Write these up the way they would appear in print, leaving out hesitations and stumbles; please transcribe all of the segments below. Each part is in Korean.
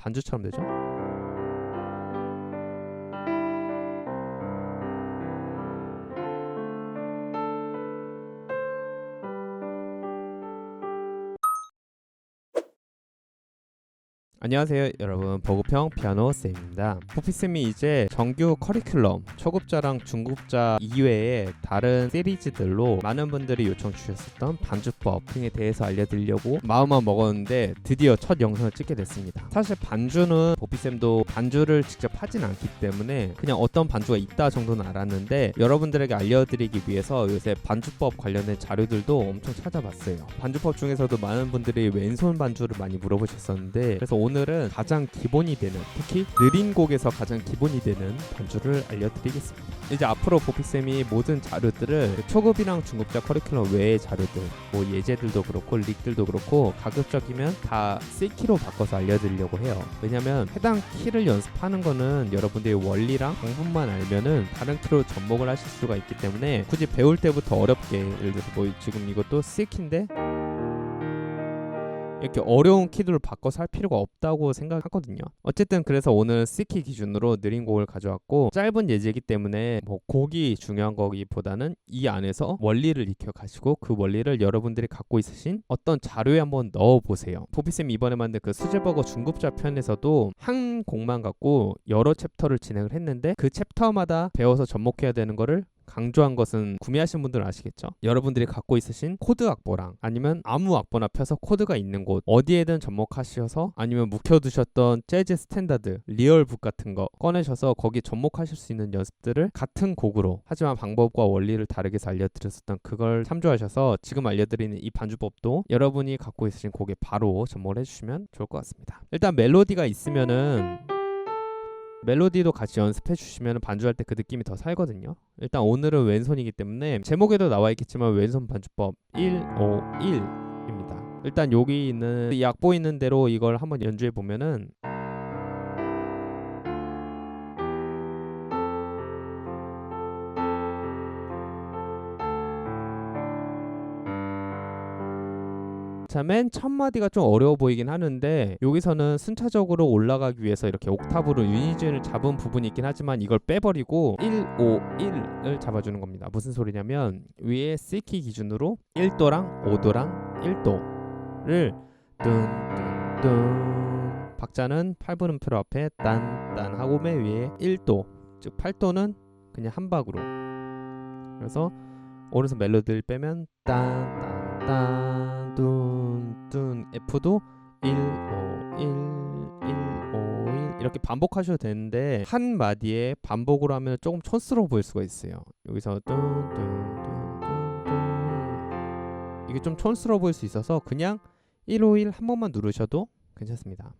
반주처럼 되죠? 안녕하세요 여러분, 보급형 피아노 쌤입니다. 보피쌤이 이제 정규 커리큘럼 초급자랑 중급자 이외에 다른 시리즈들로 많은 분들이 요청 주셨었던 반주법 등에 대해서 알려드리려고 마음만 먹었는데 드디어 첫 영상을 찍게 됐습니다. 사실 반주는 보피쌤도 반주를 직접 하진 않기 때문에 그냥 어떤 반주가 있다 정도는 알았는데, 여러분들에게 알려드리기 위해서 요새 반주법 관련된 자료들도 엄청 찾아봤어요. 반주법 중에서도 많은 분들이 왼손 반주를 많이 물어보셨었는데, 그래서 오늘은 가장 기본이 되는, 특히 느린 곡에서 가장 기본이 되는 반주를 알려드리겠습니다. 이제 앞으로 보피쌤이 모든 자료들을 초급이랑 중급자 커리큘럼 외의 자료들, 뭐 예제들도 그렇고 릭들도 그렇고 가급적이면 다 C키로 바꿔서 알려드리려고 해요. 왜냐면 해당 키를 연습하는 거는 여러분들이 원리랑 방법만 알면은 다른 키로 접목을 하실 수가 있기 때문에 굳이 배울 때부터 어렵게, 예를 들어서 뭐 지금 이것도 C키인데 이렇게 어려운 키들을 바꿔서 할 필요가 없다고 생각하거든요. 어쨌든 그래서 오늘 C키 기준으로 느린 곡을 가져왔고, 짧은 예제이기 때문에 뭐 곡이 중요한 거기보다는 이 안에서 원리를 익혀 가시고 그 원리를 여러분들이 갖고 있으신 어떤 자료에 한번 넣어보세요. 보피쌤이 이번에 만든 그 수제버거 중급자 편에서도 한 곡만 갖고 여러 챕터를 진행을 했는데, 그 챕터마다 배워서 접목해야 되는 거를 강조한 것은 구매하신 분들은 아시겠죠? 여러분들이 갖고 있으신 코드 악보랑 아니면 아무 악보나 펴서 코드가 있는 곳 어디에든 접목하셔서, 아니면 묵혀두셨던 재즈 스탠다드 리얼북 같은 거 꺼내셔서 거기 접목하실 수 있는 연습들을 같은 곡으로, 하지만 방법과 원리를 다르게 해서 알려드렸었던 그걸 참조하셔서 지금 알려드리는 이 반주법도 여러분이 갖고 있으신 곡에 바로 접목을 해주시면 좋을 것 같습니다. 일단 멜로디가 있으면은 멜로디도 같이 연습해 주시면 반주할 때 그 느낌이 더 살거든요. 일단 오늘은 왼손이기 때문에 제목에도 나와 있겠지만 왼손 반주법 151입니다. 일단 여기 있는 이 악보 있는 대로 이걸 한번 연주해 보면은 자, 맨 첫 마디가 좀 어려워 보이긴 하는데, 여기서는 순차적으로 올라가기 위해서 이렇게 옥타브로 유니즌을 잡은 부분이 있긴 하지만 이걸 빼버리고 151을 잡아주는 겁니다. 무슨 소리냐면 위에 C키 기준으로 1도랑 5도랑 1도를 뚠뚠뚠, 박자는 8분음표로 앞에 딴딴 하고 맨 위에 1도, 즉 8도는 그냥 한 박으로. 그래서 오른손 멜로디를 빼면 딴딴딴 뚠뚠, F도 1, 5, 1, 1, 5, 1 이렇게 반복하셔도 되는데, 한 마디에 반복으로 하면 조금 촌스러워 보일 수가 있어요. 여기서 뚠뚠뚠뚠뚠, 이게 좀 촌스러워 보일 수 있어서 그냥 1, 5, 1 한 번만 누르셔도 괜찮습니다.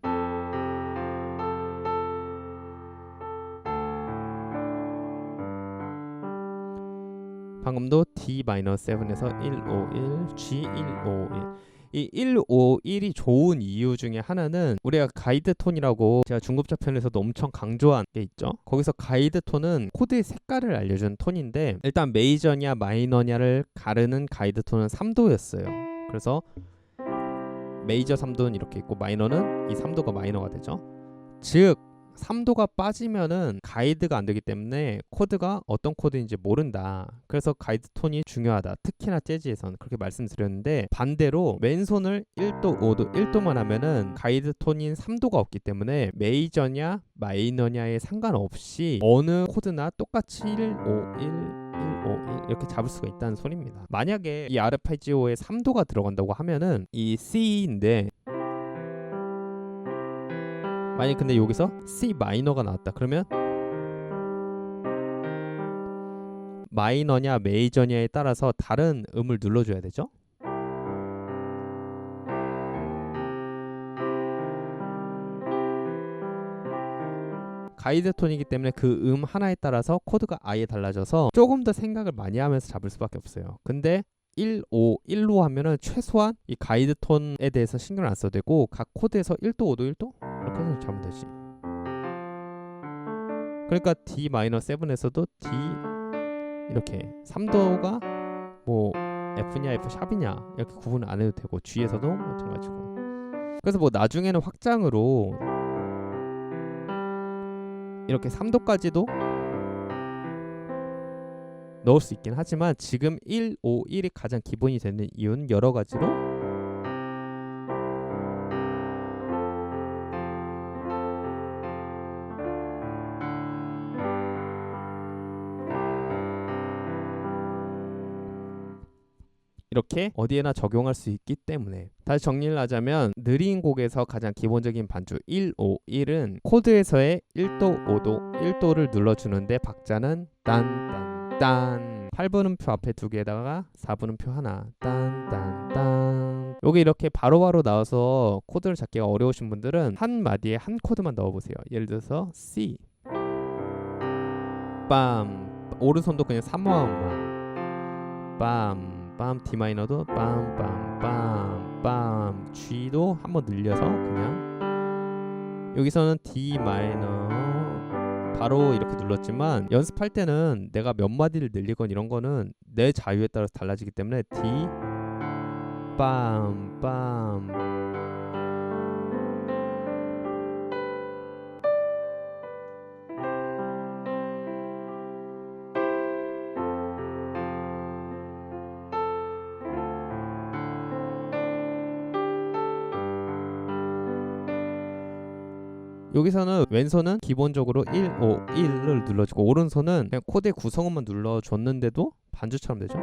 방금도 D-7에서 151, G151. 이 151이 좋은 이유 중에 하나는, 우리가 가이드 톤이라고 제가 중급자 편에서도 엄청 강조한 게 있죠. 거기서 가이드 톤은 코드의 색깔을 알려주는 톤인데, 일단 메이저냐 마이너냐를 가르는 가이드 톤은 3도였어요. 그래서 메이저 3도는 이렇게 있고 마이너는 이 3도가 마이너가 되죠. 즉 3도가 빠지면은 가이드가 안 되기 때문에 코드가 어떤 코드인지 모른다. 그래서 가이드 톤이 중요하다. 특히나 재즈에서는 그렇게 말씀드렸는데, 반대로 왼손을 1도, 5도, 1도만 하면은 가이드 톤인 3도가 없기 때문에 메이저냐 마이너냐에 상관없이 어느 코드나 똑같이 1, 5, 1, 1, 5, 1 이렇게 잡을 수가 있다는 소리입니다. 만약에 이 아르페지오에 3도가 들어간다고 하면은 이 C인데, 만약 근데 여기서 C 마이너가 나왔다 그러면 마이너냐 메이저냐에 따라서 다른 음을 눌러줘야 되죠. 가이드 톤이기 때문에 그 음 하나에 따라서 코드가 아예 달라져서 조금 더 생각을 많이 하면서 잡을 수밖에 없어요. 근데 1, 5, 1로 하면은 최소한 이 가이드 톤에 대해서 신경을 안 써도 되고, 각 코드에서 1도, 5도, 1도 이렇게 해서 잡으면 되지. 그러니까 D-7에서도 D 이렇게 3도가 뭐 F냐 F 샵이냐 이렇게 구분 안 해도 되고, G에서도 마찬가지고. 그래서 뭐 나중에는 확장으로 이렇게 3도까지도 넣을 수 있긴 하지만 지금 1, 5, 1이 가장 기본이 되는 이유는 여러 가지로 이렇게 어디에나 적용할 수 있기 때문에. 다시 정리를 하자면 느린 곡에서 가장 기본적인 반주 1, 5, 1은 코드에서의 1도, 5도, 1도를 눌러주는데 박자는 딴, 딴, 딴. 8분음표 앞에 두 개에다가 4분음표 하나, 딴, 딴, 딴. 요게 이렇게 바로바로 나와서 코드를 잡기가 어려우신 분들은 한 마디에 한 코드만 넣어보세요. 예를 들어서 C, 빰, 오른손도 그냥 3화음만, 빰, 빰, D 마이너도 빰, 빰, 빰, 빰, G도 한번 늘려서 그냥 여기서는 D 마이너 바로 이렇게 눌렀지만 연습할 때는 내가 몇 마디를 늘리건 이런 거는 내 자유에 따라서 달라지기 때문에 D, 빰, 빰, 여기서는 왼손은 기본적으로 1, 5, 1을 눌러주고 오른손은 그냥 코드의 구성음만 눌러줬는데도 반주처럼 되죠.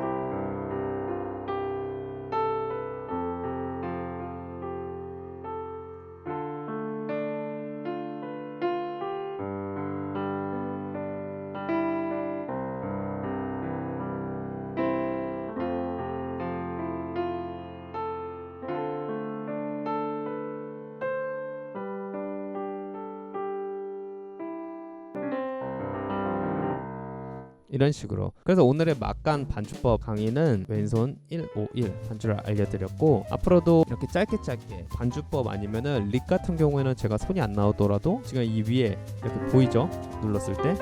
이런 식으로. 그래서 오늘의 막간 반주법 강의는 왼손 1, 5, 1 반주를 알려드렸고 앞으로도 이렇게 짧게 반주법 아니면은 릭 같은 경우에는 제가 손이 안 나오더라도 지금 이 위에 이렇게 보이죠? 눌렀을 때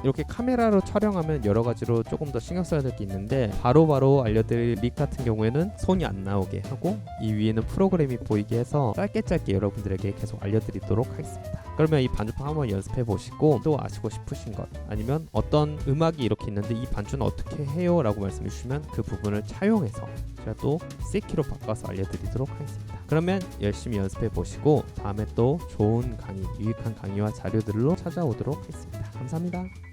이렇게 카메라로 촬영하면 여러 가지로 조금 더 신경 써야 될 게 있는데 바로바로 알려드릴 릭 같은 경우에는 손이 안 나오게 하고 이 위에는 프로그램이 보이게 해서 짧게 여러분들에게 계속 알려드리도록 하겠습니다. 그러면 이 반주법 한번 연습해 보시고 또 아시고 싶으신 것 아니면 어떤 음악이 이렇게 있는데 이 반주는 어떻게 해요? 라고 말씀해 주시면 그 부분을 차용해서 제가 또 C키로 바꿔서 알려드리도록 하겠습니다. 그러면 열심히 연습해 보시고 다음에 또 좋은 강의, 유익한 강의와 자료들로 찾아오도록 하겠습니다. 감사합니다.